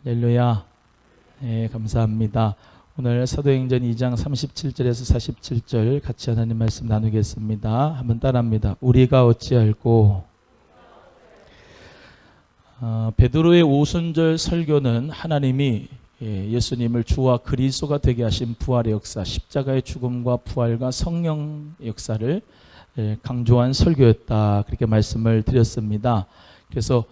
할렐루야. 네, 감사합니다. 오늘 사도행전 2장 37절에서 47절 같이 하나님 말씀 나누겠습니다. 한번 따라합니다. 우리가 어찌할꼬. 베드로의 오순절 설교는 하나님이 예수님을 주와 그리스도가 되게 하신 부활의 역사, 십자가의 죽음과 부활과 성령 역사를 강조한 설교였다. 그렇게 말씀을 드렸습니다. 그래서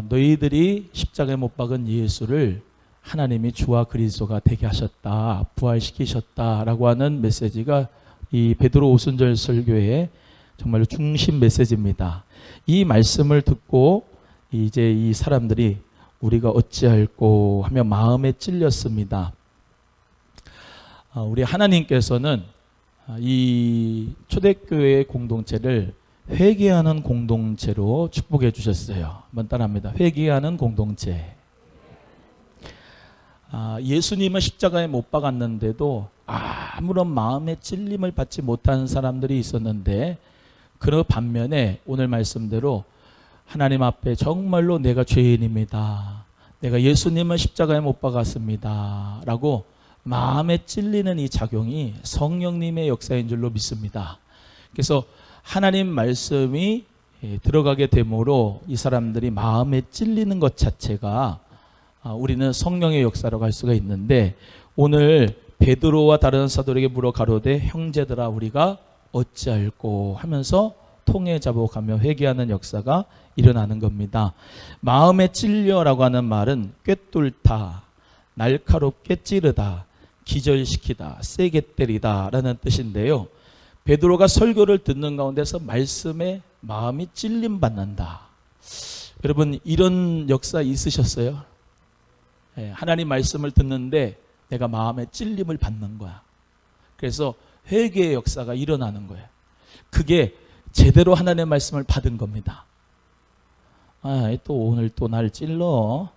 너희들이 십자가에 못 박은 예수를 하나님이 주와 그리스도가 되게 하셨다, 부활시키셨다라고 하는 메시지가 이 베드로 오순절 설교의 정말로 중심 메시지입니다. 이 말씀을 듣고 이제 이 사람들이 우리가 어찌할꼬 하며 마음에 찔렸습니다. 우리 하나님께서는 이 초대교회의 공동체를 회개하는 공동체로 축복해 주셨어요. 한번 따라합니다. 회개하는 공동체. 예수님은 십자가에 못 박았는데도 아무런 마음의 찔림을 받지 못하는 사람들이 있었는데, 그 반면에 오늘 말씀대로 하나님 앞에 정말로 내가 죄인입니다, 내가 예수님은 십자가에 못 박았습니다 라고 마음에 찔리는 이 작용이 성령님의 역사인 줄로 믿습니다. 그래서 하나님 말씀이 들어가게 되므로 이 사람들이 마음에 찔리는 것 자체가 우리는 성령의 역사라고 할 수가 있는데, 오늘 베드로와 다른 사도에게 물어 가로되 형제들아 우리가 어찌할꼬 하면서 통해 자복하며 회개하는 역사가 일어나는 겁니다. 마음에 찔려라고 하는 말은 꿰뚫다, 날카롭게 찌르다, 기절시키다, 세게 때리다 라는 뜻인데요. 베드로가 설교를 듣는 가운데서 말씀에 마음이 찔림 받는다. 여러분 이런 역사 있으셨어요? 하나님 말씀을 듣는데 내가 마음에 찔림을 받는 거야. 그래서 회개의 역사가 일어나는 거예요. 그게 제대로 하나님의 말씀을 받은 겁니다. 또 오늘 또 날 찔러.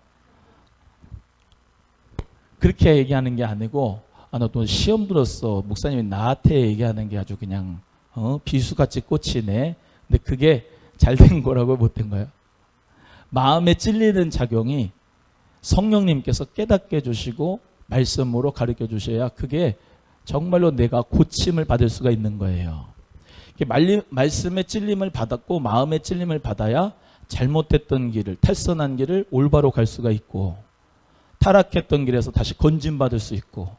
그렇게 얘기하는 게 아니고, 너 또 시험 들었어, 목사님이 나한테 얘기하는 게 아주 그냥 비수같이 꽂히네. 근데 그게 잘된 거라고 못된 거예요. 마음에 찔리는 작용이 성령님께서 깨닫게 해주시고 말씀으로 가르쳐 주셔야 그게 정말로 내가 고침을 받을 수가 있는 거예요. 말씀의 찔림을 받았고 마음의 찔림을 받아야 잘못했던 길을, 탈선한 길을 올바로 갈 수가 있고, 타락했던 길에서 다시 건진받을 수 있고,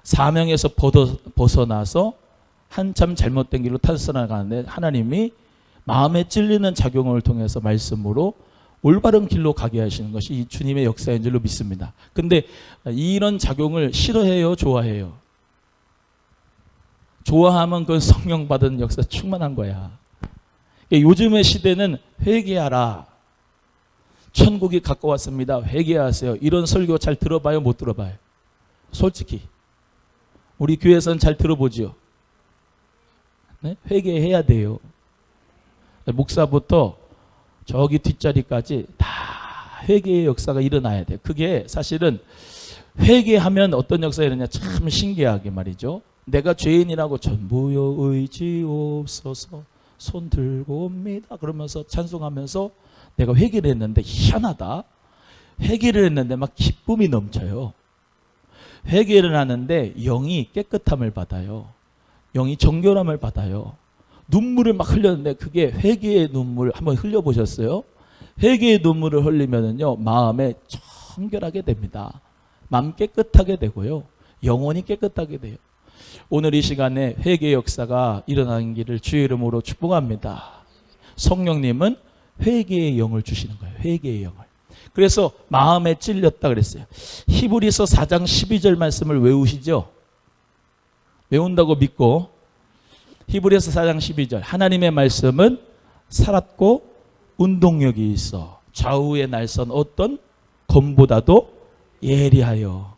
사명에서 벗어나서 한참 잘못된 길로 탈선하가는데 하나님이 마음에 찔리는 작용을 통해서 말씀으로 올바른 길로 가게 하시는 것이 이 주님의 역사인 줄로 믿습니다. 근데 이런 작용을 싫어해요, 좋아해요? 좋아하면 그 성령 받은 역사 충만한 거야. 요즘의 시대는 회개하라, 천국이 가까웠습니다, 회개하세요, 이런 설교 잘 들어봐요, 못 들어봐요? 솔직히 우리 교회에서는 잘 들어보죠. 네? 회개해야 돼요. 목사부터 저기 뒷자리까지 다 회개의 역사가 일어나야 돼요. 그게 사실은 회개하면 어떤 역사가 일어나냐, 참 신기하게 말이죠. 내가 죄인이라고 전부여 의지옵소서 손 들고 옵니다 그러면서 찬송하면서 내가 회개를 했는데, 희한하다, 회개를 했는데 막 기쁨이 넘쳐요. 회개를 하는데 영이 깨끗함을 받아요. 영이 정결함을 받아요. 눈물을 막 흘렸는데 그게 회개의 눈물, 한번 흘려보셨어요? 회개의 눈물을 흘리면은요 마음에 정결하게 됩니다. 마음 깨끗하게 되고요, 영혼이 깨끗하게 돼요. 오늘 이 시간에 회개의 역사가 일어나는 길을 주의 이름으로 축복합니다. 성령님은 회개의 영을 주시는 거예요. 회개의 영을. 그래서 마음에 찔렸다 그랬어요. 히브리서 4장 12절 말씀을 외우시죠? 외운다고 믿고, 히브리서 4장 12절, 하나님의 말씀은 살았고 운동력이 있어 좌우의 날선 어떤 검보다도 예리하여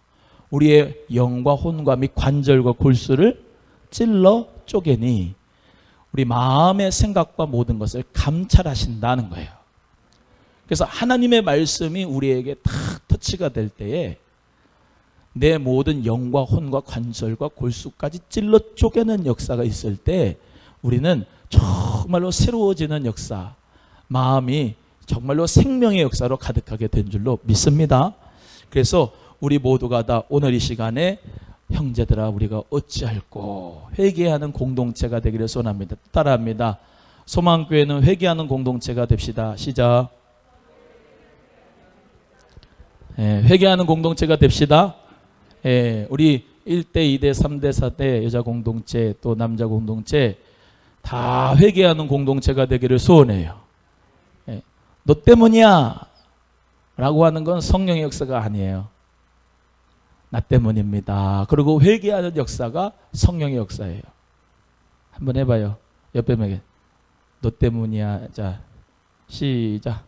우리의 영과 혼과 및 관절과 골수를 찔러 쪼개니 우리 마음의 생각과 모든 것을 감찰하신다는 거예요. 그래서 하나님의 말씀이 우리에게 탁 터치가 될 때에 내 모든 영과 혼과 관절과 골수까지 찔러 쪼개는 역사가 있을 때 우리는 정말로 새로워지는 역사, 마음이 정말로 생명의 역사로 가득하게 된 줄로 믿습니다. 그래서 우리 모두가 다 오늘 이 시간에 형제들아 우리가 어찌할꼬 회개하는 공동체가 되기를 소원합니다. 따라합니다. 소망교회는 회개하는 공동체가 됩시다. 시작. 회개하는 공동체가 됩시다. 우리 1대, 2대, 3대, 4대 여자 공동체 또 남자 공동체 다 회개하는 공동체가 되기를 소원해요. 너 때문이야 라고 하는 건 성령의 역사가 아니에요. 나 때문입니다. 그리고 회개하는 역사가 성령의 역사예요. 한번 해봐요. 옆에 분에게 너 때문이야. 자, 시작.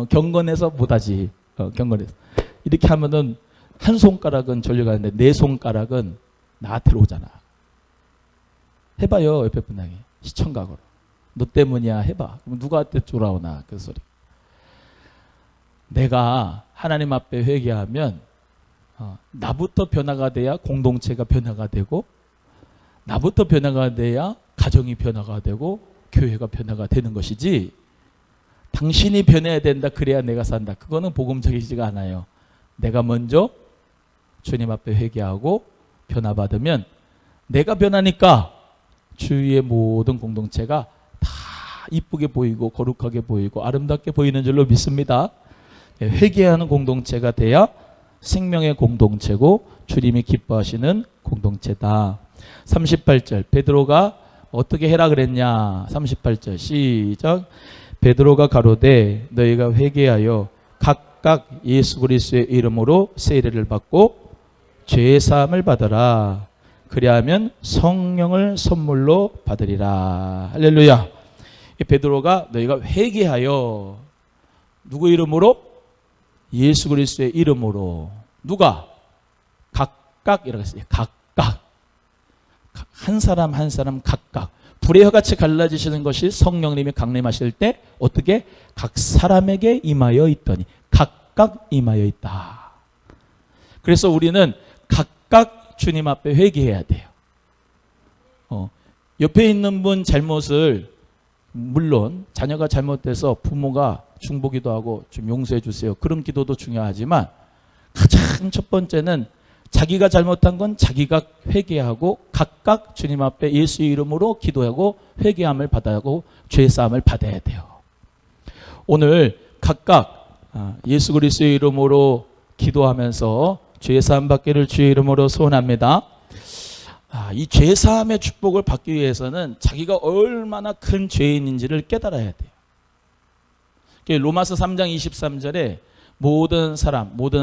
경건해서 못하지. 경건해서 이렇게 하면은 한 손가락은 절려 가는데 네 손가락은 나한테로 오잖아. 해봐요. 옆에 분에게 시청각으로. 너 때문이야 해봐. 그럼 누구한테 돌아오나 그 소리. 내가 하나님 앞에 회개하면 나부터 변화가 돼야 공동체가 변화가 되고 나부터 변화가 돼야 가정이 변화가 되고 교회가 변화가 되는 것이지 당신이 변해야 된다 그래야 내가 산다. 그거는 복음적이지가 않아요. 내가 먼저 주님 앞에 회개하고 변화받으면 내가 변하니까 주위의 모든 공동체가 다 이쁘게 보이고 거룩하게 보이고 아름답게 보이는 줄로 믿습니다. 회개하는 공동체가 돼야 생명의 공동체고 주님이 기뻐하시는 공동체다. 38절 베드로가 어떻게 해라 그랬냐. 38절 시작. 베드로가 가로되 너희가 회개하여 각각 예수 그리스도의 이름으로 세례를 받고 죄 사함을 받으라. 그리하면 성령을 선물로 받으리라. 할렐루야. 베드로가 너희가 회개하여 누구 이름으로? 예수 그리스도의 이름으로. 누가? 각각 이라고 했어요. 각각. 한 사람 한 사람 각각. 불의 혀같이 갈라지시는 것이 성령님이 강림하실 때 어떻게? 각 사람에게 임하여 있더니 각각 임하여 있다. 그래서 우리는 각각 주님 앞에 회개해야 돼요. 옆에 있는 분 잘못을 물론 자녀가 잘못돼서 부모가 중보기도 하고 좀 용서해 주세요. 그런 기도도 중요하지만 가장 첫 번째는 자기가 잘못한 건 자기가 회개하고 각각 주님 앞에 예수의 이름으로 기도하고 회개함을 받아고 죄사함을 받아야 돼요. 오늘 각각 예수 그리스도의 이름으로 기도하면서 죄사함 받기를 주의 이름으로 소원합니다. 이 죄사함의 축복을 받기 위해서는 자기가 얼마나 큰 죄인인지를 깨달아야 돼요. 로마서 3장 23절에 모든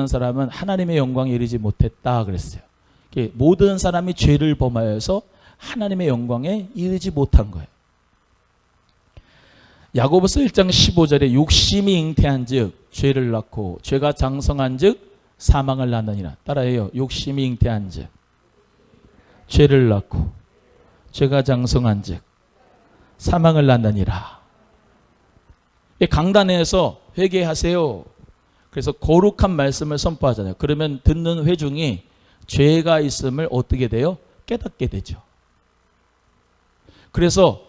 사람은 하나님의 영광에 이르지 못했다 그랬어요. 모든 사람이 죄를 범하여서 하나님의 영광에 이르지 못한 거예요. 야고보서 1장 15절에 욕심이 잉태한 즉 죄를 낳고 죄가 장성한 즉 사망을 낳느니라. 따라해요. 욕심이 잉태한 즉 죄를 낳고 죄가 장성한 즉 사망을 낳느니라. 강단에서 회개하세요. 그래서 거룩한 말씀을 선포하잖아요. 그러면 듣는 회중이 죄가 있음을 어떻게 돼요? 깨닫게 되죠. 그래서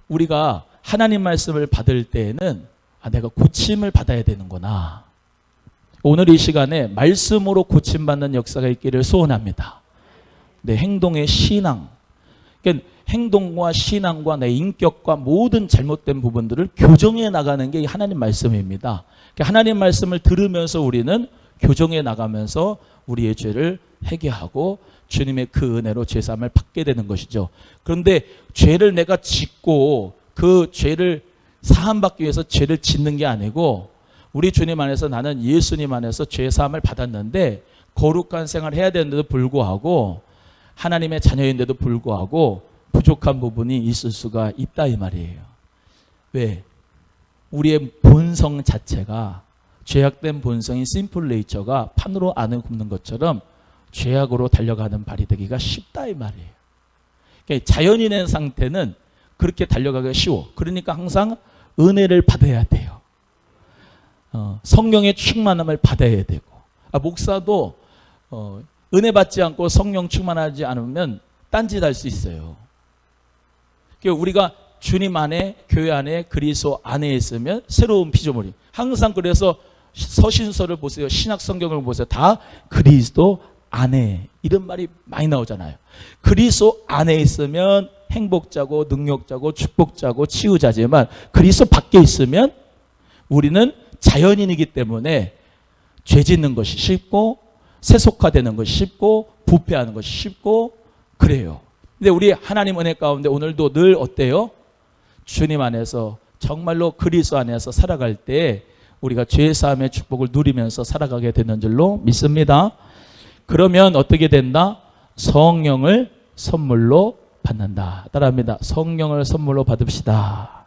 우리가 하나님 말씀을 받을 때에는 내가 고침을 받아야 되는구나. 오늘 이 시간에 말씀으로 고침받는 역사가 있기를 소원합니다. 내 행동의 신앙, 그러니까 행동과 신앙과 내 인격과 모든 잘못된 부분들을 교정해 나가는 게 하나님 말씀입니다. 그러니까 하나님 말씀을 들으면서 우리는 교정해 나가면서 우리의 죄를 회개하고 주님의 그 은혜로 죄사함을 받게 되는 것이죠. 그런데 죄를 내가 짓고 그 죄를 사함받기 위해서 죄를 짓는 게 아니고 우리 주님 안에서 나는 예수님 안에서 죄사함을 받았는데 거룩한 생활을 해야 되는데도 불구하고 하나님의 자녀인데도 불구하고 부족한 부분이 있을 수가 있다 이 말이에요. 왜? 우리의 본성 자체가 죄악된 본성인 심플 네이처가 판으로 안을 굽는 것처럼 죄악으로 달려가는 발이 되기가 쉽다 이 말이에요. 그러니까 자연인의 상태는 그렇게 달려가기가 쉬워. 그러니까 항상 은혜를 받아야 돼요. 성령의 충만함을 받아야 되고 목사도 은혜 받지 않고 성령 충만하지 않으면 딴짓할 수 있어요. 그러니까 우리가 주님 안에, 교회 안에, 그리스도 안에 있으면 새로운 피조물이. 항상 그래서 서신서를 보세요. 신약 성경을 보세요. 다 그리스도 안에, 이런 말이 많이 나오잖아요. 그리스도 안에 있으면 행복자고 능력자고 축복자고 치유자지만, 그리스도 밖에 있으면 우리는 자연인이기 때문에 죄 짓는 것이 쉽고 세속화되는 것이 쉽고 부패하는 것이 쉽고 그래요. 근데 우리 하나님 은혜 가운데 오늘도 늘 어때요? 주님 안에서 정말로 그리스도 안에서 살아갈 때 우리가 죄 사함의 축복을 누리면서 살아가게 되는 줄로 믿습니다. 그러면 어떻게 된다? 성령을 선물로 받는다. 따라합니다. 성령을 선물로 받읍시다.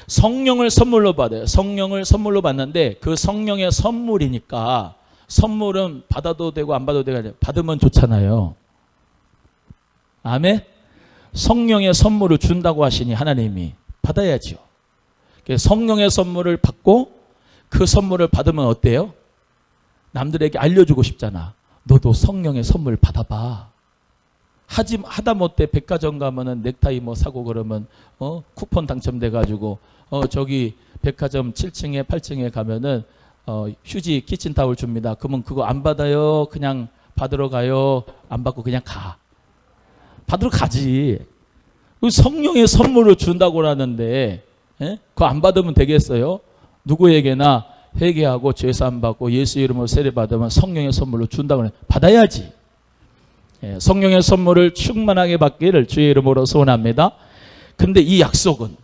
성령을 선물로 받아요. 성령을 선물로 받는데 그 성령의 선물이니까, 선물은 받아도 되고 안 받아도 되고 받으면 좋잖아요. 아멘. 성령의 선물을 준다고 하시니 하나님이 받아야죠. 성령의 선물을 받고 그 선물을 받으면 어때요? 남들에게 알려주고 싶잖아. 너도 성령의 선물 받아봐. 하다 못해 백화점 가면은 넥타이 뭐 사고 그러면 쿠폰 당첨돼가지고 저기 백화점 7층에 8층에 가면은 휴지 키친타올 줍니다. 그러면 그거 안 받아요? 그냥 받으러 가요? 안 받고 그냥 가? 받으러 가지. 성령의 선물을 준다고 하는데 그거 안 받으면 되겠어요? 누구에게나 회개하고 죄사함 받고 예수 이름으로 세례 받으면 성령의 선물로 준다고 하는, 받아야지. 성령의 선물을 충만하게 받기를 주의 이름으로 소원합니다. 근데 이 약속은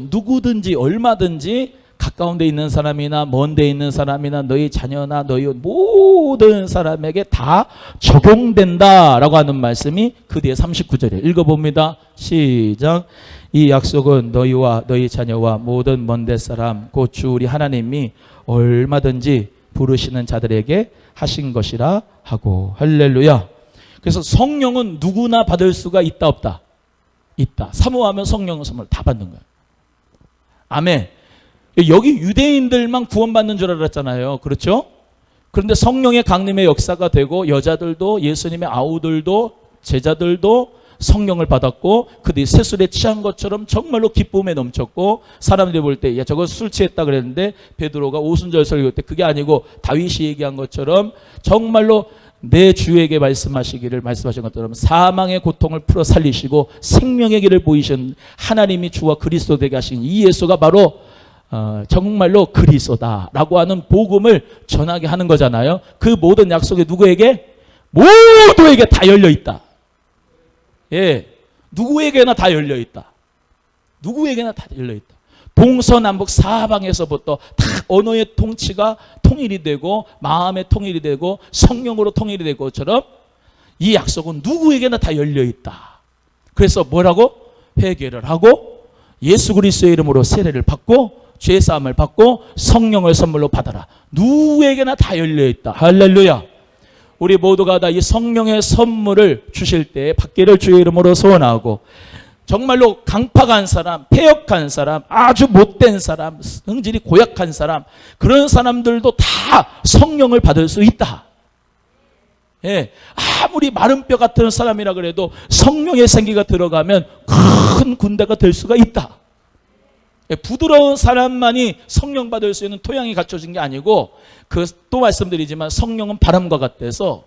누구든지 얼마든지 가까운 데 있는 사람이나 먼 데 있는 사람이나 너희 자녀나 너희 모든 사람에게 다 적용된다라고 하는 말씀이 그 뒤에 39절에 읽어봅니다. 시작. 이 약속은 너희와 너희 자녀와 모든 먼 데 사람 곧 주 우리 하나님이 얼마든지 부르시는 자들에게 하신 것이라 하고. 할렐루야. 그래서 성령은 누구나 받을 수가 있다 없다? 있다. 사모하면 성령의 선물 다 받는 거예요. 아멘. 여기 유대인들만 구원받는 줄 알았잖아요. 그렇죠? 그런데 성령의 강림의 역사가 되고 여자들도, 예수님의 아우들도, 제자들도 성령을 받았고 그들이 새술에 취한 것처럼 정말로 기쁨에 넘쳤고, 사람들이 볼 때 야 저거 술 취했다 그랬는데 베드로가 오순절 설교 때 그게 아니고 다윗이 얘기한 것처럼 정말로 내 주에게 말씀하신 것처럼 사망의 고통을 풀어 살리시고 생명의 길을 보이신 하나님이 주와 그리스도 되게 하신 이 예수가 바로 정말로 그리스도다라고 하는 복음을 전하게 하는 거잖아요. 그 모든 약속이 누구에게? 모두에게 다 열려있다. 예, 누구에게나 다 열려있다. 누구에게나 다 열려있다. 동서남북 사방에서부터 다 언어의 통치가 통일이 되고 마음의 통일이 되고 성령으로 통일이 되고 것처럼 이 약속은 누구에게나 다 열려있다. 그래서 뭐라고? 회개를 하고 예수 그리스도의 이름으로 세례를 받고 죄사함을 받고 성령을 선물로 받아라. 누구에게나 다 열려있다. 할렐루야. 우리 모두가 다 이 성령의 선물을 주실 때 받기를 주의 이름으로 소원하고, 정말로 강팍한 사람, 폐역한 사람, 아주 못된 사람, 성질이 고약한 사람, 그런 사람들도 다 성령을 받을 수 있다. 예, 아무리 마른 뼈 같은 사람이라 그래도 성령의 생기가 들어가면 큰 군대가 될 수가 있다. 예, 부드러운 사람만이 성령 받을 수 있는 토양이 갖춰진 게 아니고, 또 말씀드리지만 성령은 바람과 같아서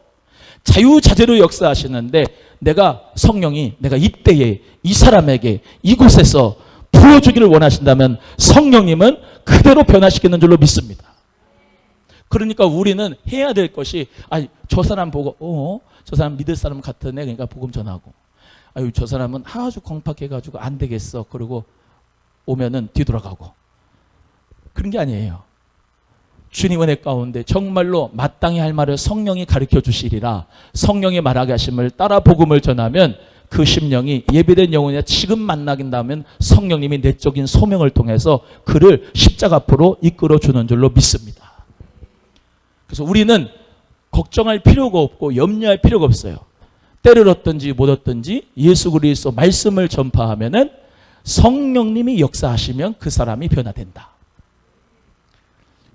자유자재로 역사하시는데, 성령이 내가 이때에 이 사람에게 이곳에서 부어주기를 원하신다면 성령님은 그대로 변화시키는 줄로 믿습니다. 그러니까 우리는 해야 될 것이, 저 사람 보고 저 사람 믿을 사람 같으네, 그러니까 복음 전하고, 저 사람은 아주 공팍해가지고 안 되겠어, 그러고 오면은 뒤돌아가고, 그런 게 아니에요. 주님 은혜 가운데 정말로 마땅히 할 말을 성령이 가르쳐 주시리라, 성령이 말하게 하심을 따라 복음을 전하면 그 심령이 예배된 영혼이 지금 만나긴다면 성령님이 내적인 소명을 통해서 그를 십자가 앞으로 이끌어 주는 줄로 믿습니다. 그래서 우리는 걱정할 필요가 없고 염려할 필요가 없어요. 때를 얻든지 못 얻든지 예수 그리스도 말씀을 전파하면은 성령님이 역사하시면 그 사람이 변화된다.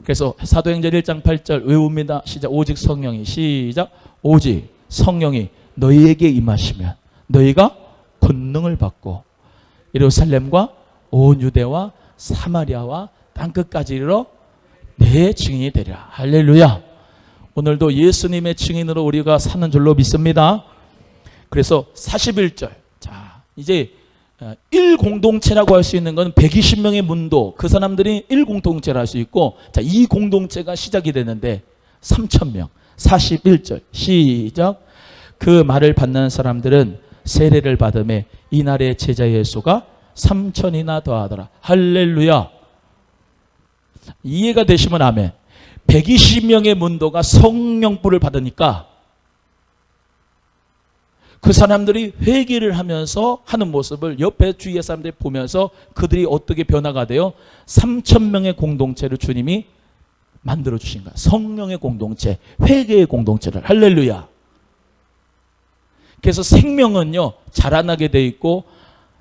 그래서 사도행전 1장 8절 외웁니다. 시작. 오직 성령이, 시작. 오직 성령이 너희에게 임하시면 너희가 권능을 받고 예루살렘과 온 유대와 사마리아와 땅끝까지 이르러 내 증인이 되리라. 할렐루야. 오늘도 예수님의 증인으로 우리가 사는 줄로 믿습니다. 그래서 41절. 자, 이제 1공동체라고 할 수 있는 건 120명의 문도, 그 사람들이 1공동체를 할 수 있고, 자, 이 공동체가 시작이 되는데 3,000명. 41절 시작. 그 말을 받는 사람들은 세례를 받음에 이날의 제자의 수가 3,000이나 더하더라. 할렐루야. 이해가 되시면 아멘. 120명의 문도가 성령불을 받으니까 그 사람들이 회개를 하면서 하는 모습을 옆에 주위의 사람들이 보면서 그들이 어떻게 변화가 돼요? 3,000명의 공동체를 주님이 만들어 주신 거야. 성령의 공동체, 회개의 공동체를. 할렐루야. 그래서 생명은요 자라나게 돼 있고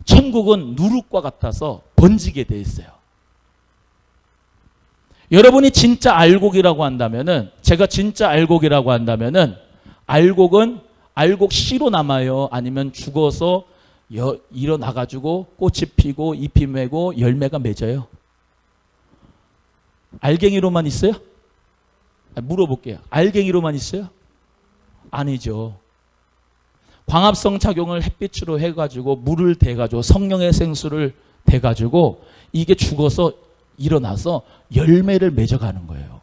천국은 누룩과 같아서 번지게 돼 있어요. 여러분이 진짜 알곡이라고 한다면은, 제가 진짜 알곡이라고 한다면은, 알곡은 알곡 씨로 남아요? 아니면 죽어서 일어나가지고 꽃이 피고 잎이 매고 열매가 맺어요? 알갱이로만 있어요? 물어볼게요. 알갱이로만 있어요? 아니죠. 광합성 작용을 햇빛으로 해가지고 물을 대가지고 성령의 생수를 대가지고 이게 죽어서 일어나서 열매를 맺어가는 거예요.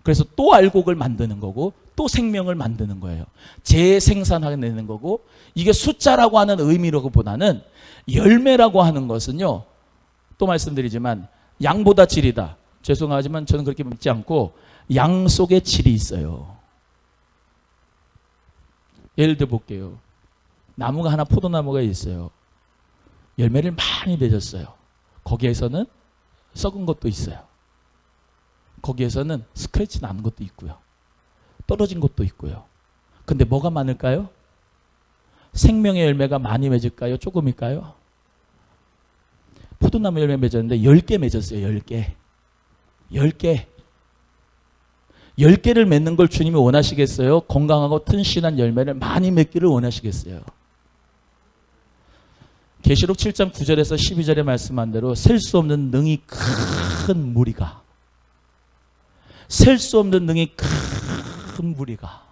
그래서 또 알곡을 만드는 거고 또 생명을 만드는 거예요. 재생산하는 거고, 이게 숫자라고 하는 의미로보다는 열매라고 하는 것은요, 또 말씀드리지만 양보다 질이다. 죄송하지만 저는 그렇게 믿지 않고 양 속에 질이 있어요. 예를 들어 볼게요. 나무가 하나, 포도나무가 있어요. 열매를 많이 맺었어요. 거기에서는 썩은 것도 있어요. 거기에서는 스크래치 나는 것도 있고요. 떨어진 것도 있고요. 근데 뭐가 많을까요? 생명의 열매가 많이 맺을까요? 조금일까요? 포도나무 열매 맺었는데 10개 맺었어요. 10개. 10개. 10개를 맺는 걸 주님이 원하시겠어요? 건강하고 튼실한 열매를 많이 맺기를 원하시겠어요? 계시록 7장 9절에서 12절에 말씀한 대로 셀 수 없는 능이 큰 무리가, 셀 수 없는 능이 큰 무리가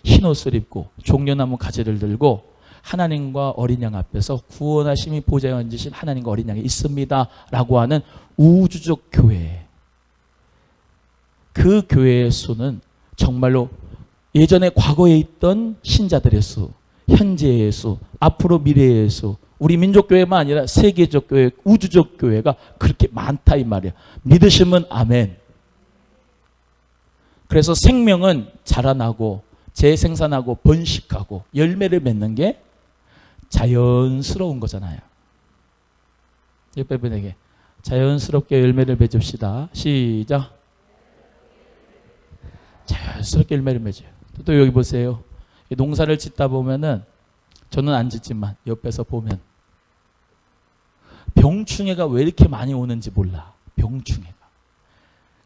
흰옷을 입고 종려나무 가지를 들고 하나님과 어린 양 앞에서 구원하심이 보좌에 앉으신 하나님과 어린 양이 있습니다 라고 하는 우주적 교회, 그 교회의 수는 정말로 예전에 과거에 있던 신자들의 수, 현재의 수, 앞으로 미래의 수, 우리 민족교회만 아니라 세계적 교회, 우주적 교회가 그렇게 많다 이 말이야. 믿으시면 아멘. 그래서 생명은 자라나고 재생산하고 번식하고 열매를 맺는 게 자연스러운 거잖아요. 옆에 분에게 자연스럽게 열매를 맺읍시다. 시작. 자연스럽게 열매를 맺어요. 또 여기 보세요. 농사를 짓다 보면은, 저는 안 짓지만 옆에서 보면 병충해가 왜 이렇게 많이 오는지 몰라. 병충해가.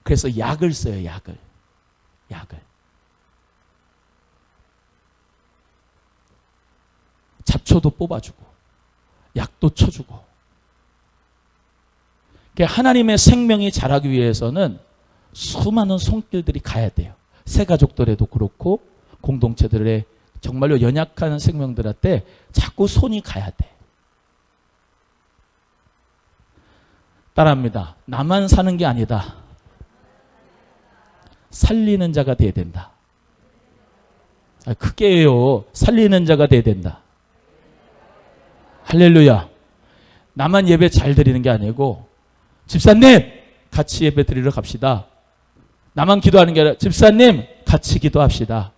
그래서 약을 써요. 약을. 잡초도 뽑아주고 약도 쳐주고. 하나님의 생명이 자라기 위해서는 수많은 손길들이 가야 돼요. 새 가족들에도 그렇고 공동체들의 정말로 연약한 생명들한테 자꾸 손이 가야 돼. 따라합니다. 나만 사는 게 아니다. 살리는 자가 돼야 된다. 크게 해요. 살리는 자가 돼야 된다. 할렐루야. 나만 예배 잘 드리는 게 아니고, 집사님 같이 예배 드리러 갑시다. 나만 기도하는 게 아니라 집사님 같이 기도합시다.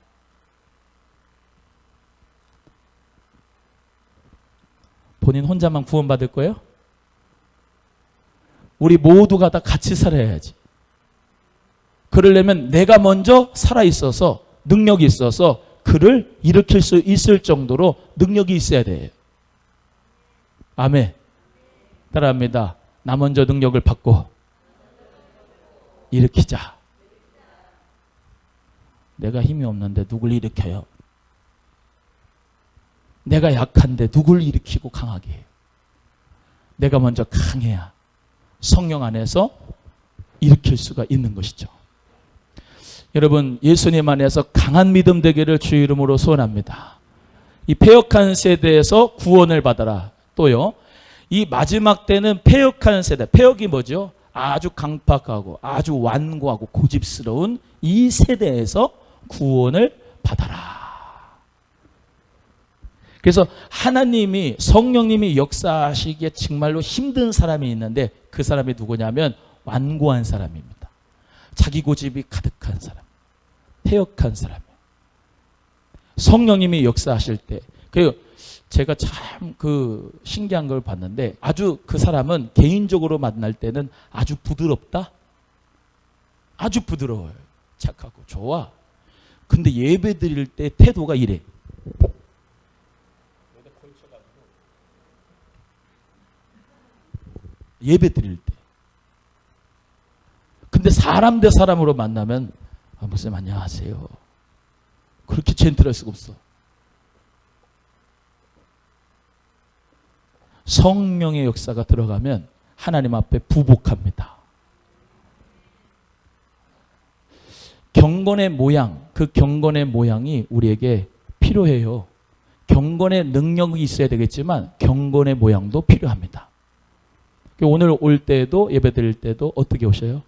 본인 혼자만 구원받을 거예요? 우리 모두가 다 같이 살아야지. 그러려면 내가 먼저 살아있어서 능력이 있어서 그를 일으킬 수 있을 정도로 능력이 있어야 돼요. 아멘. 따라합니다. 나 먼저 능력을 받고 일으키자. 내가 힘이 없는데 누굴 일으켜요? 내가 약한데 누굴 일으키고 강하게 해요? 내가 먼저 강해야 성령 안에서 일으킬 수가 있는 것이죠. 여러분, 예수님 안에서 강한 믿음 되기를 주의 이름으로 소원합니다. 이 패역한 세대에서 구원을 받아라. 또요, 이 마지막 때는 패역한 세대, 패역이 뭐죠? 아주 강팍하고 아주 완고하고 고집스러운 이 세대에서 구원을 받아라. 그래서 하나님이, 성령님이 역사하시기에 정말로 힘든 사람이 있는데 그 사람이 누구냐면 완고한 사람입니다. 자기 고집이 가득한 사람, 패역한 사람이에요. 성령님이 역사하실 때, 그리고 제가 참 신기한 걸 봤는데, 아주 그 사람은 개인적으로 만날 때는 아주 부드럽다? 아주 부드러워요. 착하고 좋아. 근데 예배 드릴 때 태도가 이래. 예배 드릴 때. 근데 사람 대 사람으로 만나면 목사님 안녕하세요. 그렇게 젠틀할 수가 없어. 성령의 역사가 들어가면 하나님 앞에 부복합니다. 경건의 모양, 그 경건의 모양이 우리에게 필요해요. 경건의 능력이 있어야 되겠지만 경건의 모양도 필요합니다. 오늘 올 때도, 예배 드릴 때도 어떻게 오셔요?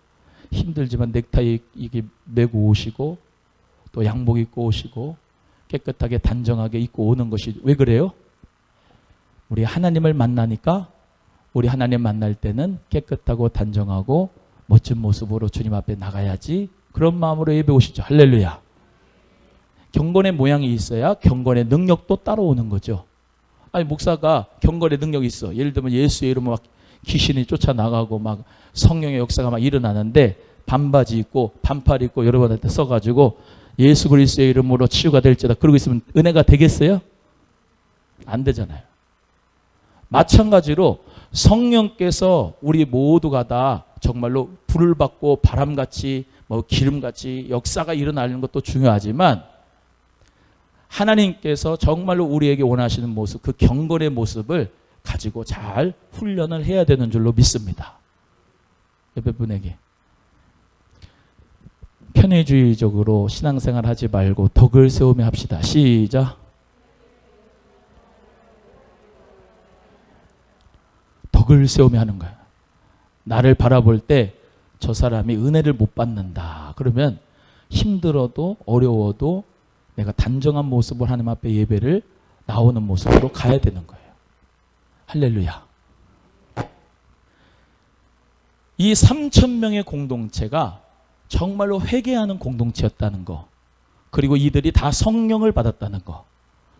힘들지만 넥타이 이게 메고 오시고 또 양복 입고 오시고 깨끗하게 단정하게 입고 오는 것이 왜 그래요? 우리 하나님을 만나니까, 우리 하나님 만날 때는 깨끗하고 단정하고 멋진 모습으로 주님 앞에 나가야지, 그런 마음으로 예배 오시죠. 할렐루야. 경건의 모양이 있어야 경건의 능력도 따라오는 거죠. 아니, 목사가 경건의 능력이 있어. 예를 들면 예수의 이름으로 막 귀신이 쫓아나가고 막 성령의 역사가 막 일어나는데 반바지 입고 반팔 입고 여러분한테 써가지고 예수 그리스도의 이름으로 치유가 될지다 그러고 있으면 은혜가 되겠어요? 안 되잖아요. 마찬가지로 성령께서 우리 모두가 다 정말로 불을 받고 바람같이 기름같이 역사가 일어나는 것도 중요하지만, 하나님께서 정말로 우리에게 원하시는 모습, 그 경건의 모습을 가지고 잘 훈련을 해야 되는 줄로 믿습니다. 예배분에게 편의주의적으로 신앙생활 하지 말고 덕을 세우며 합시다. 시작. 덕을 세우며 하는 거야. 나를 바라볼 때 저 사람이 은혜를 못 받는다 그러면 힘들어도 어려워도 내가 단정한 모습을 하나님 앞에 예배를 나오는 모습으로 가야 되는 거예요. 할렐루야. 이 3,000명의 공동체가 정말로 회개하는 공동체였다는 거, 그리고 이들이 다 성령을 받았다는 거,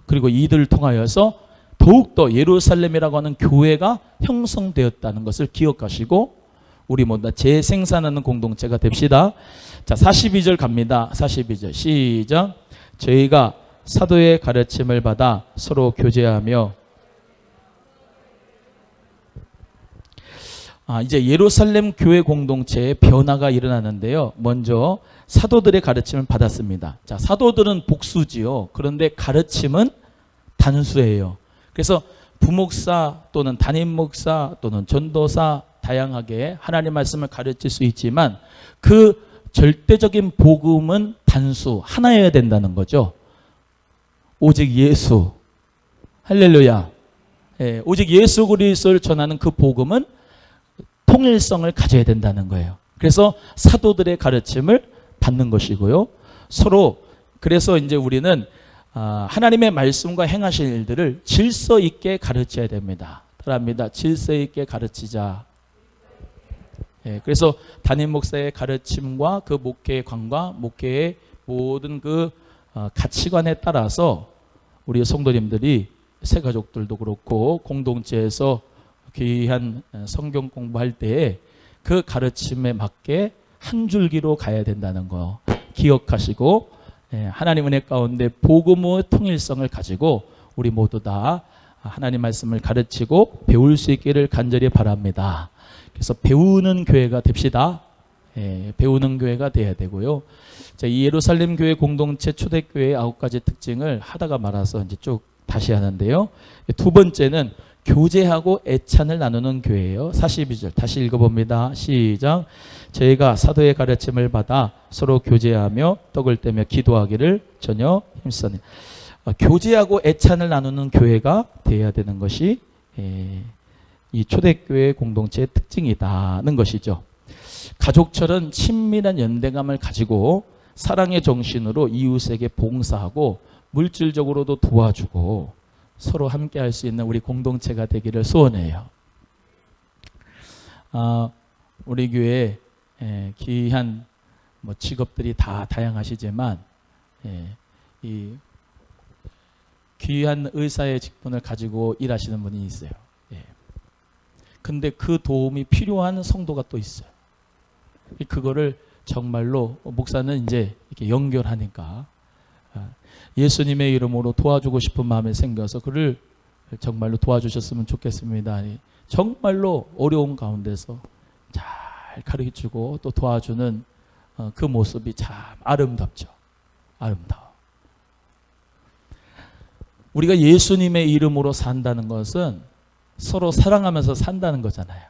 그리고 이들을 통하여서 더욱더 예루살렘이라고 하는 교회가 형성되었다는 것을 기억하시고 우리 모두 재생산하는 공동체가 됩시다. 자, 42절 갑니다. 42절 시작. 저희가 사도의 가르침을 받아 서로 교제하며, 이제 예루살렘 교회 공동체의 변화가 일어나는데요. 먼저 사도들의 가르침을 받았습니다. 자, 사도들은 복수지요. 그런데 가르침은 단수예요. 그래서 부목사 또는 담임목사 또는 전도사 다양하게 하나님 말씀을 가르칠 수 있지만 그 절대적인 복음은 단수, 하나여야 된다는 거죠. 오직 예수. 할렐루야. 예, 오직 예수 그리스도를 전하는 그 복음은 통일성을 가져야 된다는 거예요. 그래서 사도들의 가르침을 받는 것이고요. 서로, 그래서 이제 우리는 하나님의 말씀과 행하신 일들을 질서 있게 가르쳐야 됩니다. 따라합니다. 질서 있게 가르치자. 예, 그래서 담임 목사의 가르침과 그 목회의 관과 목회의 모든 그 가치관에 따라서 우리 성도님들이, 새 가족들도 그렇고 공동체에서 귀한 성경 공부할 때에 그 가르침에 맞게 한 줄기로 가야 된다는 거 기억하시고, 하나님 은혜 가운데 복음의 통일성을 가지고 우리 모두 다 하나님 말씀을 가르치고 배울 수 있기를 간절히 바랍니다. 그래서 배우는 교회가 됩시다. 배우는 교회가 돼야 되고요. 자, 이 예루살렘 교회 공동체 초대교회의 9가지 특징을 하다가 말아서 이제 쭉 다시 하는데요. 두 번째는 교제하고 애찬을 나누는 교회예요. 42절 다시 읽어봅니다. 시작. 저희가 사도의 가르침을 받아 서로 교제하며 떡을 떼며 기도하기를 전혀 힘쓰니. 교제하고 애찬을 나누는 교회가 되어야 되는 것이 이 초대교회 공동체의 특징이다는 것이죠. 가족처럼 친밀한 연대감을 가지고 사랑의 정신으로 이웃에게 봉사하고 물질적으로도 도와주고 서로 함께 할 수 있는 우리 공동체가 되기를 소원해요. 우리 교회에 귀한 직업들이 다 다양하시지만 이 귀한 의사의 직분을 가지고 일하시는 분이 있어요. 근데 그 도움이 필요한 성도가 또 있어요. 그거를 정말로 목사는 이제 이렇게 연결하니까 예수님의 이름으로 도와주고 싶은 마음이 생겨서 그를 정말로 도와주셨으면 좋겠습니다. 정말로 어려운 가운데서 잘 가르쳐주고 또 도와주는 그 모습이 참 아름답죠. 아름다워. 우리가 예수님의 이름으로 산다는 것은 서로 사랑하면서 산다는 거잖아요.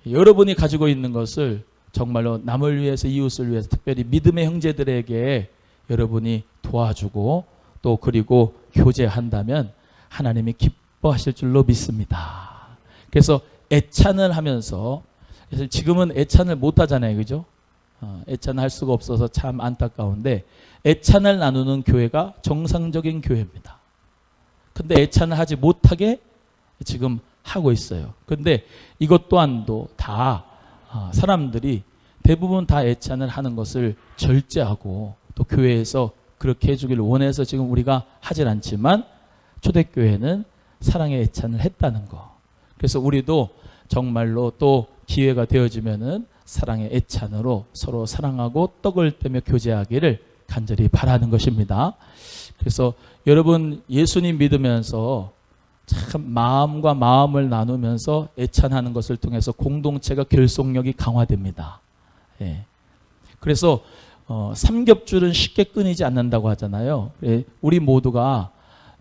여러분이 가지고 있는 것을 정말로 남을 위해서, 이웃을 위해서, 특별히 믿음의 형제들에게 여러분이 도와주고 또 그리고 교제한다면 하나님이 기뻐하실 줄로 믿습니다. 그래서 애찬을 하면서, 그래서 지금은 애찬을 못 하잖아요. 그죠? 애찬을 할 수가 없어서 참 안타까운데 애찬을 나누는 교회가 정상적인 교회입니다. 근데 애찬을 하지 못하게 지금 하고 있어요. 근데 이것 또한도 다 사람들이 대부분 다 애찬을 하는 것을 절제하고 또 교회에서 그렇게 해주기를 원해서 지금 우리가 하질 않지만 초대교회는 사랑의 애찬을 했다는 거. 그래서 우리도 정말로 또 기회가 되어지면은 사랑의 애찬으로 서로 사랑하고 떡을 떼며 교제하기를 간절히 바라는 것입니다. 그래서 여러분 예수님 믿으면서 참 마음과 마음을 나누면서 애찬하는 것을 통해서 공동체가 결속력이 강화됩니다. 그래서 삼겹줄은 쉽게 끊이지 않는다고 하잖아요. 우리 모두가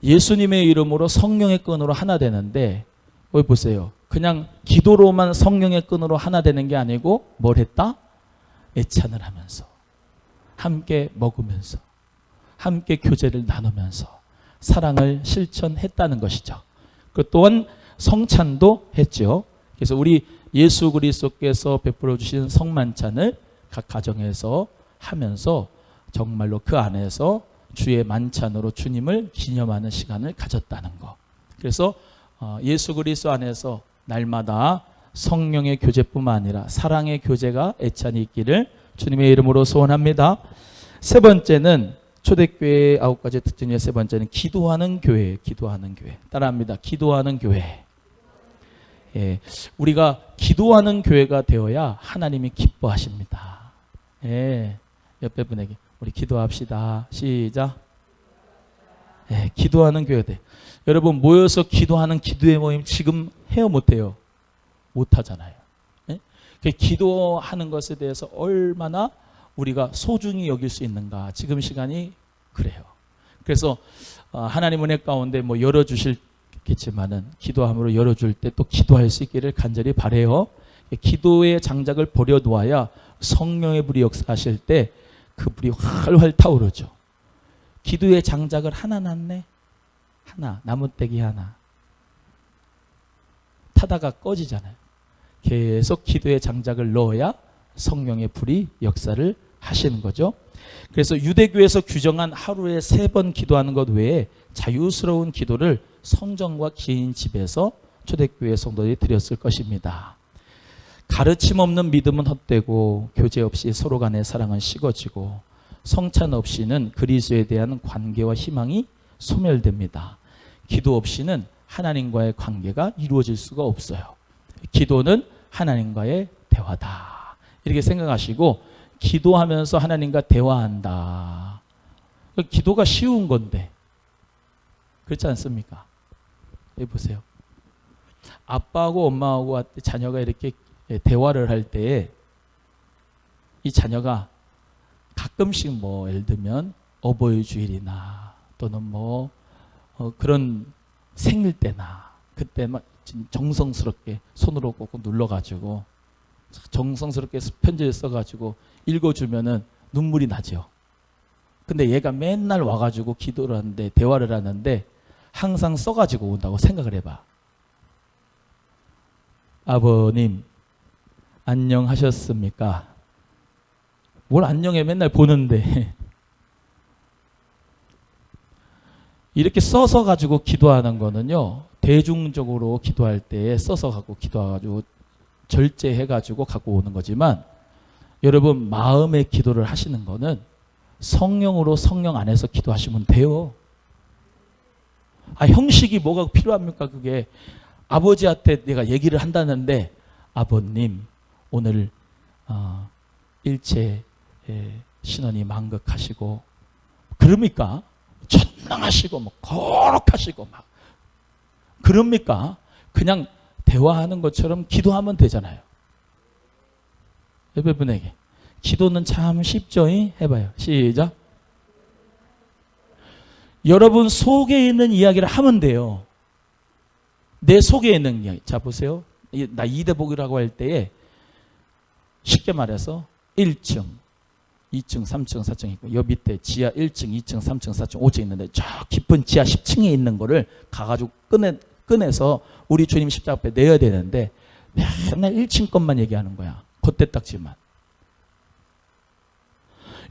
예수님의 이름으로 성령의 끈으로 하나 되는데 여기 보세요. 그냥 기도로만 성령의 끈으로 하나 되는 게 아니고 뭘 했다? 애찬을 하면서 함께 먹으면서 함께 교제를 나누면서 사랑을 실천했다는 것이죠. 그 또한 성찬도 했죠. 그래서 우리 예수 그리스도께서 베풀어 주신 성만찬을 각 가정에서 하면서 정말로 그 안에서 주의 만찬으로 주님을 기념하는 시간을 가졌다는 것. 그래서 예수 그리스도 안에서 날마다 성령의 교제뿐만 아니라 사랑의 교제가 애찬이 있기를 주님의 이름으로 소원합니다. 세 번째는 초대교회의 9가지 특징 중에 세 번째는 기도하는 교회. 기도하는 교회. 따라합니다. 기도하는 교회. 우리가 기도하는 교회가 되어야 하나님이 기뻐하십니다. 옆에 분에게 우리 기도합시다. 시작. 기도하는 교회 돼. 여러분 모여서 기도하는 기도의 모임 지금 해요 못해요? 못하잖아요. 기도하는 것에 대해서 얼마나 우리가 소중히 여길 수 있는가. 지금 시간이 그래요. 그래서 하나님 은혜 가운데 열어주실겠지만은 기도함으로 열어줄 때 또 기도할 수 있기를 간절히 바라요. 기도의 장작을 버려놓아야 성령의 불이 역사하실 때 그 불이 활활 타오르죠. 기도의 장작을 하나 놨네. 하나, 나무떼기 하나. 타다가 꺼지잖아요. 계속 기도의 장작을 넣어야 성령의 불이 역사를 하시는 거죠. 그래서 유대교에서 규정한 하루에 3번 기도하는 것 외에 자유스러운 기도를 성전과 개인 집에서 초대교회 성도들이 드렸을 것입니다. 가르침 없는 믿음은 헛되고 교제 없이 서로 간의 사랑은 식어지고 성찬 없이는 그리스도에 대한 관계와 희망이 소멸됩니다. 기도 없이는 하나님과의 관계가 이루어질 수가 없어요. 기도는 하나님과의 대화다. 이렇게 생각하시고 기도하면서 하나님과 대화한다. 기도가 쉬운 건데 그렇지 않습니까? 여기 보세요. 아빠하고 엄마하고 자녀가 이렇게 대화를 할 때에 이 자녀가 가끔씩 예를 들면 어버이 주일이나 또는 그런 생일 때나 그때만 정성스럽게 손으로 꼭 눌러가지고 정성스럽게 편지를 써가지고 읽어주면은 눈물이 나죠. 근데 얘가 맨날 와가지고 기도를 하는데 대화를 하는데 항상 써가지고 온다고 생각을 해봐. 아버님 안녕하셨습니까? 뭘 안녕해, 맨날 보는데. 이렇게 써서 가지고 기도하는 거는요, 대중적으로 기도할 때에 써서 갖고 기도해가지고 절제해가지고 갖고 오는 거지만, 여러분 마음의 기도를 하시는 거는 성령으로 성령 안에서 기도하시면 돼요. 형식이 뭐가 필요합니까? 그게 아버지한테 내가 얘기를 한다는데, 아버님 오늘 일체 신원이 만극하시고, 그럽니까? 전능하시고 뭐 거룩하시고 막 그럽니까? 그냥 대화하는 것처럼 기도하면 되잖아요. 여러분에게 기도는 참 쉽죠? 해봐요. 시작. 여러분 속에 있는 이야기를 하면 돼요. 내 속에 있는 이야기. 자 보세요. 나 이대복이라고 할 때에 쉽게 말해서 1층 2층, 3층, 4층 있고, 여 밑에 지하 1층, 2층, 3층, 4층, 5층 있는데 저 깊은 지하 10층에 있는 거를 가가지고 꺼내서 우리 주님 십자가 앞에 내야 되는데 맨날 1층 것만 얘기하는 거야. 겉대딱지만.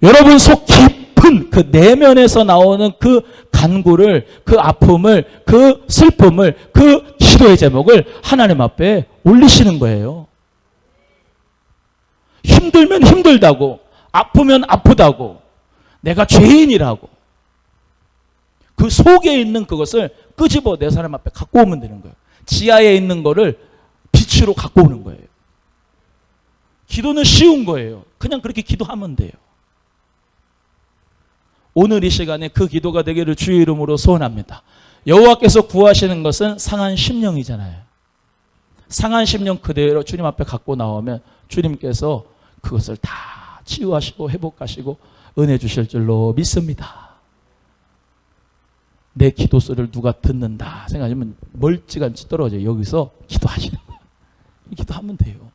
여러분 속 깊은 그 내면에서 나오는 그 간구를, 그 아픔을, 그 슬픔을, 그 기도의 제목을 하나님 앞에 올리시는 거예요. 힘들면 힘들다고, 아프면 아프다고, 내가 죄인이라고, 그 속에 있는 그것을 끄집어 내 사람 앞에 갖고 오면 되는 거예요. 지하에 있는 거를 빛으로 갖고 오는 거예요. 기도는 쉬운 거예요. 그냥 그렇게 기도하면 돼요. 오늘 이 시간에 그 기도가 되기를 주의 이름으로 소원합니다. 여호와께서 구하시는 것은 상한 심령이잖아요. 상한 심령 그대로 주님 앞에 갖고 나오면 주님께서 그것을 다 치유하시고 회복하시고 은혜 주실 줄로 믿습니다. 내 기도 소리를 누가 듣는다 생각하면 멀찌감치 떨어져요. 여기서 기도하시는 거예요. 기도하면 돼요.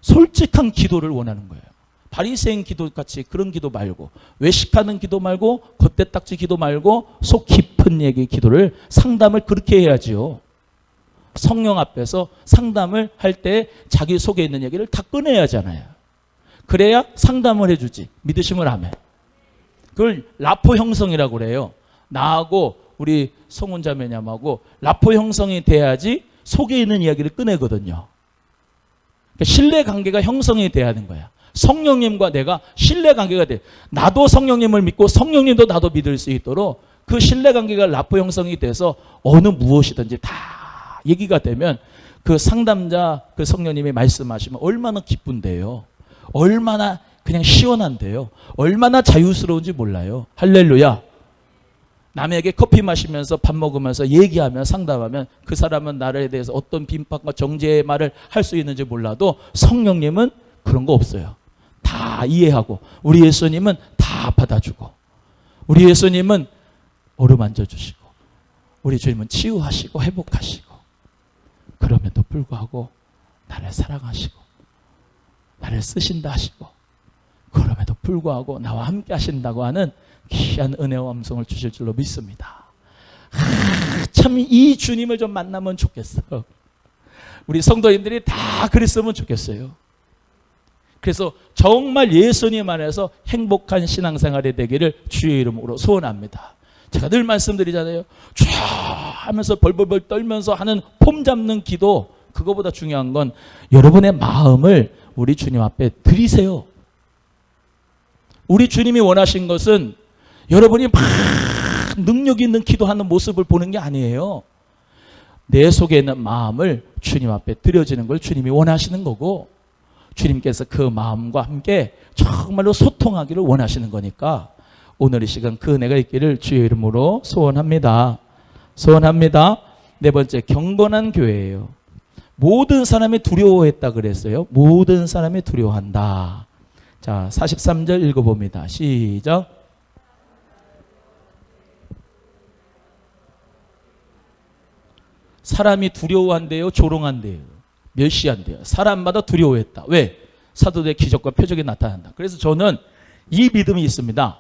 솔직한 기도를 원하는 거예요. 바리새인 기도같이 그런 기도 말고, 외식하는 기도 말고, 겉대딱지 기도 말고, 속 깊은 얘기 기도를, 상담을 그렇게 해야지요. 성령 앞에서 상담을 할 때 자기 속에 있는 얘기를 다 꺼내야 하잖아요. 그래야 상담을 해주지. 믿으시면 아멘. 그걸 라포 형성이라고 그래요. 나하고 우리 성훈자매님하고 라포 형성이 돼야지 속에 있는 이야기를 꺼내거든요. 그러니까 신뢰관계가 형성이 돼야 하는 거야. 성령님과 내가 신뢰관계가 돼. 나도 성령님을 믿고 성령님도 나도 믿을 수 있도록 그 신뢰관계가 라포 형성이 돼서 어느 무엇이든지 다 얘기가 되면 그 상담자, 그 성령님이 말씀하시면 얼마나 기쁜데요. 얼마나 그냥 시원한데요. 얼마나 자유스러운지 몰라요. 할렐루야. 남에게 커피 마시면서 밥 먹으면서 얘기하며 상담하면 그 사람은 나에 대해서 어떤 빈판과 정죄의 말을 할 수 있는지 몰라도 성령님은 그런 거 없어요. 다 이해하고, 우리 예수님은 다 받아주고, 우리 예수님은 어루만져 주시고, 우리 주님은 치유하시고 회복하시고, 그럼에도 불구하고 나를 사랑하시고 나를 쓰신다 하시고, 그럼에도 불구하고 나와 함께 하신다고 하는 귀한 은혜와 음성을 주실 줄로 믿습니다. 참 이 주님을 좀 만나면 좋겠어. 우리 성도님들이 다 그랬으면 좋겠어요. 그래서 정말 예수님 안에서 행복한 신앙생활이 되기를 주의 이름으로 소원합니다. 제가 늘 말씀드리잖아요. 쫙 하면서 벌벌벌 떨면서 하는 폼 잡는 기도, 그거보다 중요한 건 여러분의 마음을 우리 주님 앞에 드리세요. 우리 주님이 원하신 것은 여러분이 막 능력 있는 기도하는 모습을 보는 게 아니에요. 내 속에 있는 마음을 주님 앞에 드려지는 걸 주님이 원하시는 거고, 주님께서 그 마음과 함께 정말로 소통하기를 원하시는 거니까 오늘 이 시간 그 은혜가 있기를 주의 이름으로 소원합니다. 소원합니다. 네 번째, 경건한 교회예요. 모든 사람이 두려워했다 그랬어요. 모든 사람이 두려워한다. 자, 43절 읽어봅니다. 시작. 사람이 두려워한대요, 조롱한대요, 멸시한대요. 사람마다 두려워했다. 왜? 사도들의 기적과 표적이 나타난다. 그래서 저는 이 믿음이 있습니다.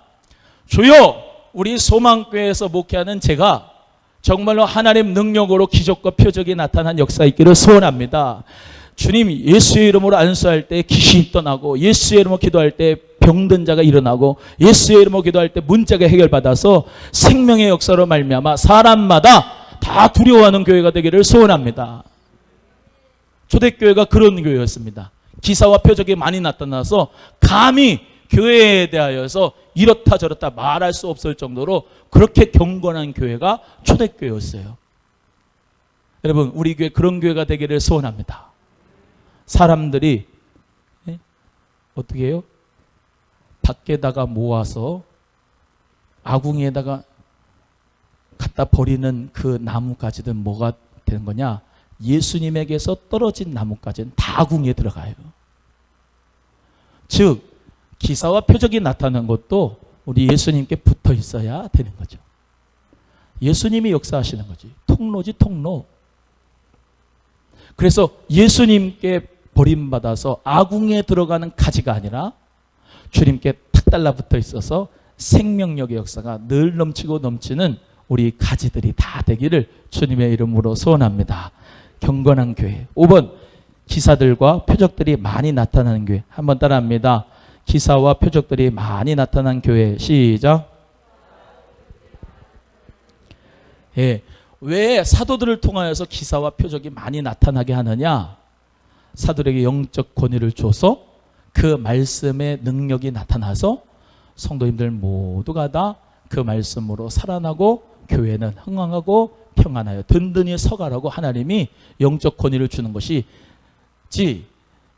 주여, 우리 소망교회에서 목회하는 제가 정말로 하나님 능력으로 기적과 표적이 나타난 역사 있기를 소원합니다. 주님, 예수의 이름으로 안수할 때 귀신이 떠나고, 예수의 이름으로 기도할 때 병든 자가 일어나고, 예수의 이름으로 기도할 때 문제가 해결받아서 생명의 역사로 말미암아 사람마다 다 두려워하는 교회가 되기를 소원합니다. 초대교회가 그런 교회였습니다. 기사와 표적이 많이 나타나서 감히 교회에 대하여서 이렇다 저렇다 말할 수 없을 정도로 그렇게 경건한 교회가 초대교회였어요. 여러분, 우리 교회 그런 교회가 되기를 소원합니다. 사람들이 어떻게 해요? 밖에다가 모아서 아궁이에다가 갖다 버리는 그 나무까지는 뭐가 되는 거냐? 예수님에게서 떨어진 나무까지는 다 아궁이에 들어가요. 즉 기사와 표적이 나타나는 것도 우리 예수님께 붙어 있어야 되는 거죠. 예수님이 역사하시는 거지. 통로지, 통로. 그래서 예수님께 버림받아서 아궁이에 들어가는 가지가 아니라 주님께 탁 달라붙어 있어서 생명력의 역사가 늘 넘치고 넘치는 우리 가지들이 다 되기를 주님의 이름으로 소원합니다. 경건한 교회. 5번, 기사들과 표적들이 많이 나타나는 교회. 한번 따라합니다. 기사와 표적들이 많이 나타난 교회. 시작. 예, 왜 사도들을 통하여서 기사와 표적이 많이 나타나게 하느냐? 사도들에게 영적 권위를 줘서 그 말씀의 능력이 나타나서 성도님들 모두가 다 그 말씀으로 살아나고 교회는 흥왕하고 평안하여 든든히 서가라고 하나님이 영적 권위를 주는 것이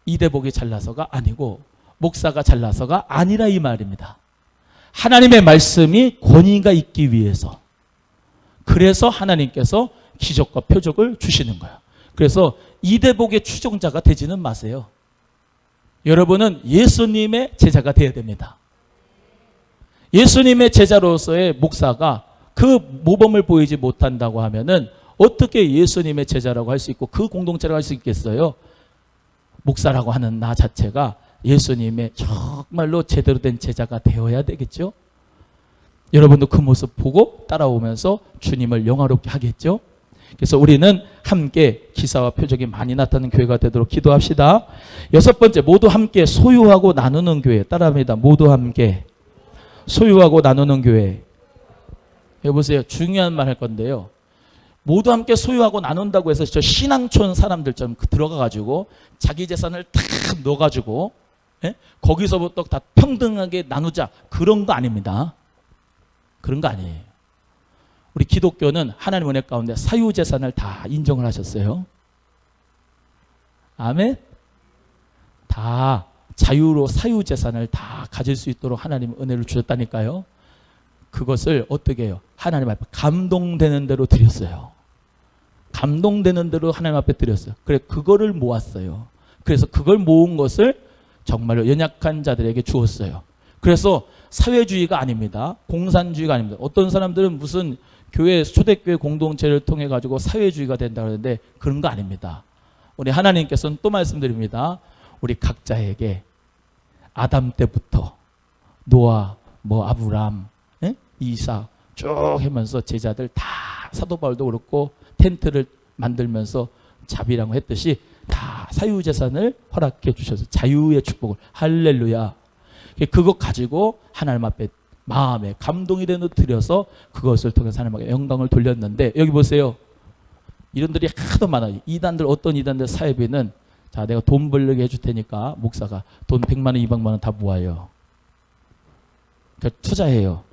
이대복이 잘나서가 아니고 목사가 잘나서가 아니라 이 말입니다. 하나님의 말씀이 권위가 있기 위해서, 그래서 하나님께서 기적과 표적을 주시는 거예요. 그래서 이대복의 추종자가 되지는 마세요. 여러분은 예수님의 제자가 되어야 됩니다. 예수님의 제자로서의 목사가 그 모범을 보이지 못한다고 하면은 어떻게 예수님의 제자라고 할 수 있고 그 공동체라고 할 수 있겠어요? 목사라고 하는 나 자체가 예수님의 정말로 제대로 된 제자가 되어야 되겠죠? 여러분도 그 모습 보고 따라오면서 주님을 영화롭게 하겠죠? 그래서 우리는 함께 기사와 표적이 많이 나타나는 교회가 되도록 기도합시다. 6번째, 모두 함께 소유하고 나누는 교회. 따라합니다. 모두 함께 소유하고 나누는 교회. 여보세요. 중요한 말 할 건데요. 모두 함께 소유하고 나눈다고 해서 저 신앙촌 사람들 좀 들어가가지고 자기 재산을 다 넣어가지고 거기서부터 다 평등하게 나누자. 그런 거 아닙니다. 그런 거 아니에요. 우리 기독교는 하나님 은혜 가운데 사유재산을 다 인정을 하셨어요. 아멘? 다 자유로 사유재산을 다 가질 수 있도록 하나님 은혜를 주셨다니까요. 그것을 어떻게 해요? 하나님 앞에 감동되는 대로 드렸어요. 감동되는 대로 하나님 앞에 드렸어요. 그래, 그거를 모았어요. 그래서 그걸 모은 것을 정말로 연약한 자들에게 주었어요. 그래서 사회주의가 아닙니다. 공산주의가 아닙니다. 어떤 사람들은 무슨 교회, 초대교회 공동체를 통해 가지고 사회주의가 된다 그러는데 그런 거 아닙니다. 우리 하나님께서는 또 말씀드립니다. 우리 각자에게 아담 때부터 노아, 아브람, 이삭 쭉 하면서 제자들 다 사도 바울도 그렇고 텐트를 만들면서 자비라고 했듯이 다 사유재산을 허락해 주셔서 자유의 축복을 할렐루야. 그것 가지고 하나님 앞에 마음에 감동이 되는 드려서 그것을 통해서 하나님께 영광을 돌렸는데 여기 보세요. 이런들이 하도 많아요. 이단들, 어떤 이단들 사회비는 자, 내가 돈 벌게 해줄 테니까 목사가 돈 100만 원, 200만 원 다 모아요. 그러니까 투자해요.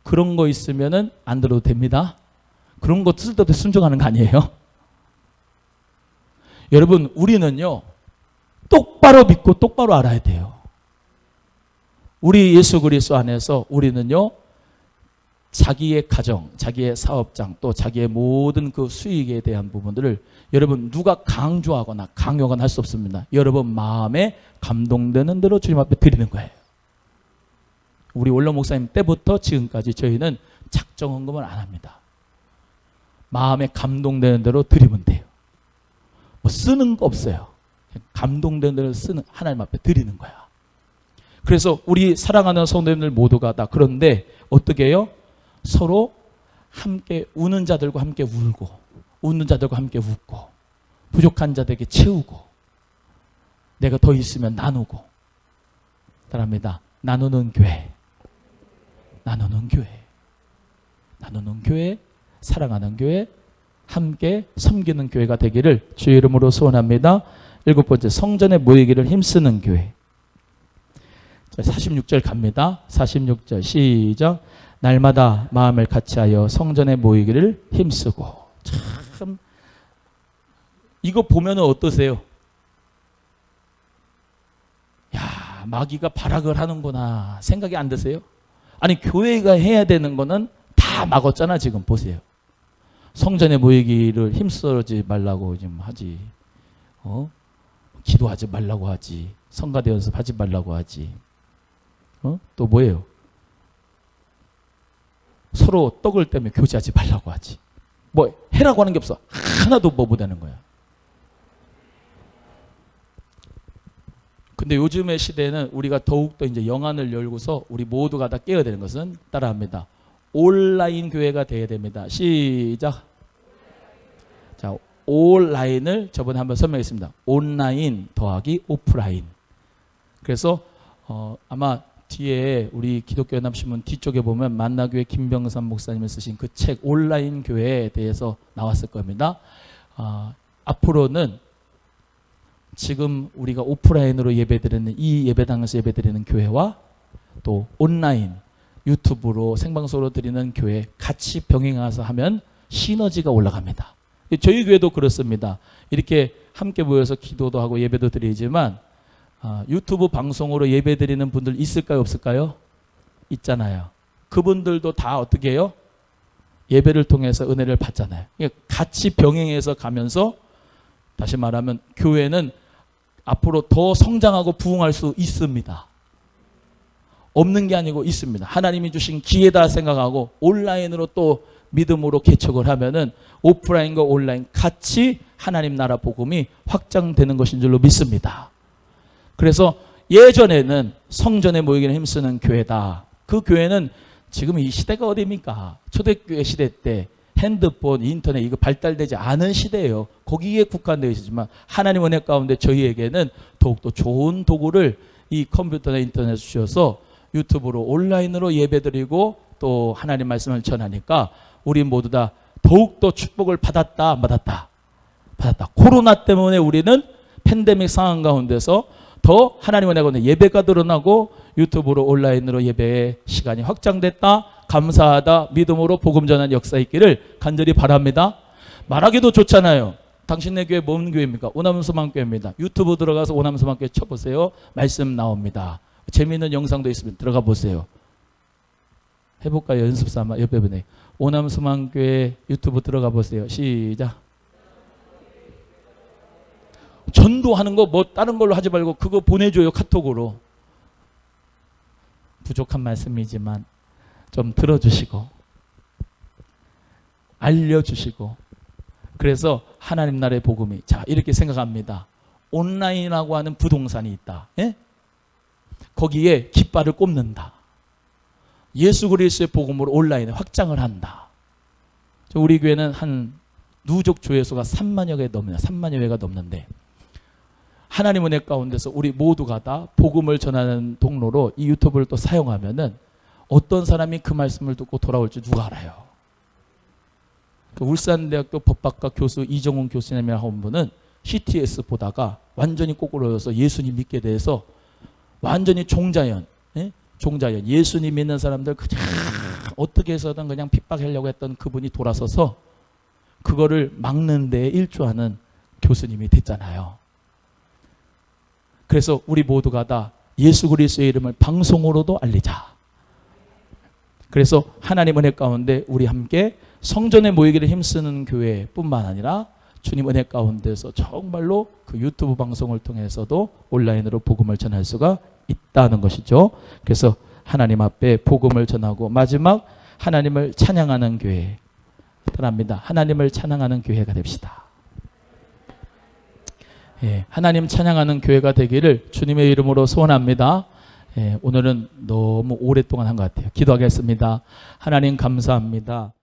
그런 거 있으면은 안 들어도 됩니다. 그런 거 쓸데없이 순종하는 거 아니에요? 여러분, 우리는요, 똑바로 믿고 똑바로 알아야 돼요. 우리 예수 그리스도 안에서 우리는요, 자기의 가정, 자기의 사업장, 또 자기의 모든 그 수익에 대한 부분들을 여러분 누가 강조하거나 강요하거나 할 수 없습니다. 여러분 마음에 감동되는 대로 주님 앞에 드리는 거예요. 우리 원로 목사님 때부터 지금까지 저희는 작정 헌금을 안 합니다. 마음에 감동되는 대로 드리면 돼요. 뭐 쓰는 거 없어요. 감동되는 대로 쓰는 하나님 앞에 드리는 거야. 그래서 우리 사랑하는 성도님들 모두가 다 그런데 어떻게 해요? 서로 함께 우는 자들과 함께 울고 웃는 자들과 함께 웃고 부족한 자들에게 채우고 내가 더 있으면 나누고 따라합니다. 나누는 교회, 나누는 교회, 나누는 교회, 사랑하는 교회, 함께 섬기는 교회가 되기를 주의 이름으로 소원합니다. 7번째, 성전에 모이기를 힘쓰는 교회. 자, 46절 갑니다. 46절 시작. 날마다 마음을 같이하여 성전에 모이기를 힘쓰고. 참 이거 보면 어떠세요? 야, 마귀가 발악을 하는구나 생각이 안 드세요? 아니 교회가 해야 되는 거는 다 막았잖아. 지금 보세요. 성전에 모이기를 힘쓰지 말라고 지금 하지. 기도하지 말라고 하지. 성가대 연습하지 말라고 하지. 또 뭐예요? 서로 떡을 떼며 교제하지 말라고 하지. 뭐 해라고 하는 게 없어. 하나도 뭐 못하는 거야. 근데 요즘의 시대는 우리가 더욱더 이제 영안을 열고서 우리 모두가 다 깨어야 되는 것은 따라합니다. 온라인 교회가 돼야 됩니다. 시작. 자, 온라인을 저번에 한번 설명했습니다. 온라인 더하기 오프라인. 그래서 아마 뒤에 우리 기독교 연합신문 뒤쪽에 보면 만나교회 김병삼 목사님이 쓰신 그 책 온라인 교회에 대해서 나왔을 겁니다. 앞으로는 지금 우리가 오프라인으로 예배드리는 이 예배당에서 예배드리는 교회와 또 온라인 유튜브로 생방송으로 드리는 교회 같이 병행해서 하면 시너지가 올라갑니다. 저희 교회도 그렇습니다. 이렇게 함께 모여서 기도도 하고 예배도 드리지만 유튜브 방송으로 예배 드리는 분들 있을까요? 없을까요? 있잖아요. 그분들도 다 어떻게 해요? 예배를 통해서 은혜를 받잖아요. 같이 병행해서 가면서 다시 말하면 교회는 앞으로 더 성장하고 부흥할 수 있습니다. 없는 게 아니고 있습니다. 하나님이 주신 기회다 생각하고 온라인으로 또 믿음으로 개척을 하면은 오프라인과 온라인 같이 하나님 나라 복음이 확장되는 것인 줄로 믿습니다. 그래서 예전에는 성전에 모이기를 힘쓰는 교회다. 그 교회는 지금 이 시대가 어디입니까? 초대교회 시대 때 핸드폰, 인터넷 이거 발달되지 않은 시대예요. 거기에 국한되어 있지만 하나님 은혜 가운데 저희에게는 더욱더 좋은 도구를 이 컴퓨터나 인터넷 주셔서 유튜브로 온라인으로 예배드리고 또 하나님 말씀을 전하니까 우리 모두 다 더욱더 축복을 받았다 안 받았다? 받았다. 코로나 때문에 우리는 팬데믹 상황 가운데서 더 하나님 은혜 가운데 예배가 드러나고 유튜브로 온라인으로 예배의 시간이 확장됐다. 감사하다. 믿음으로 복음 전하는 역사 있기를 간절히 바랍니다. 말하기도 좋잖아요. 당신네 교회 뭔 교회입니까? 오남소망교회입니다. 유튜브 들어가서 오남소망교회 쳐보세요. 말씀 나옵니다. 재미있는 영상도 있으면 들어가 보세요. 해볼까요? 연습 삼아 옆에 분에 오남소망교회 유튜브 들어가 보세요. 시작. 전도하는 거 뭐 다른 걸로 하지 말고 그거 보내줘요. 카톡으로. 부족한 말씀이지만 좀 들어주시고 알려주시고 그래서 하나님 나라의 복음이 자 이렇게 생각합니다. 온라인이라고 하는 부동산이 있다. 예? 거기에 깃발을 꼽는다. 예수 그리스도의 복음으로 온라인에 확장을 한다. 우리 교회는 한 누적 조회수가 3만여 개 넘는 3만여 회가 넘는데 하나님 은혜 가운데서 우리 모두가 다 복음을 전하는 동로로 이 유튜브를 또 사용하면은 어떤 사람이 그 말씀을 듣고 돌아올지 누가 알아요. 그 울산대학교 법학과 교수 이정훈 교수님이라고 한 분은 CTS 보다가 완전히 꼬꾸러져서 예수님 믿게 돼서 완전히 종자연, 예? 종자연 예수님 믿는 사람들 그냥 어떻게 해서든 그냥 핍박하려고 했던 그분이 돌아서서 그거를 막는 데에 일조하는 교수님이 됐잖아요. 그래서 우리 모두가 다 예수 그리스도의 이름을 방송으로도 알리자. 그래서 하나님 은혜 가운데 우리 함께 성전에 모이기를 힘쓰는 교회뿐만 아니라 주님 은혜 가운데서 정말로 그 유튜브 방송을 통해서도 온라인으로 복음을 전할 수가 있다는 것이죠. 그래서 하나님 앞에 복음을 전하고 마지막 하나님을 찬양하는 교회. 바랍니다. 하나님을 찬양하는 교회가 됩시다. 예, 하나님 찬양하는 교회가 되기를 주님의 이름으로 소원합니다. 예, 오늘은 너무 오랫동안 한 것 같아요. 기도하겠습니다. 하나님 감사합니다.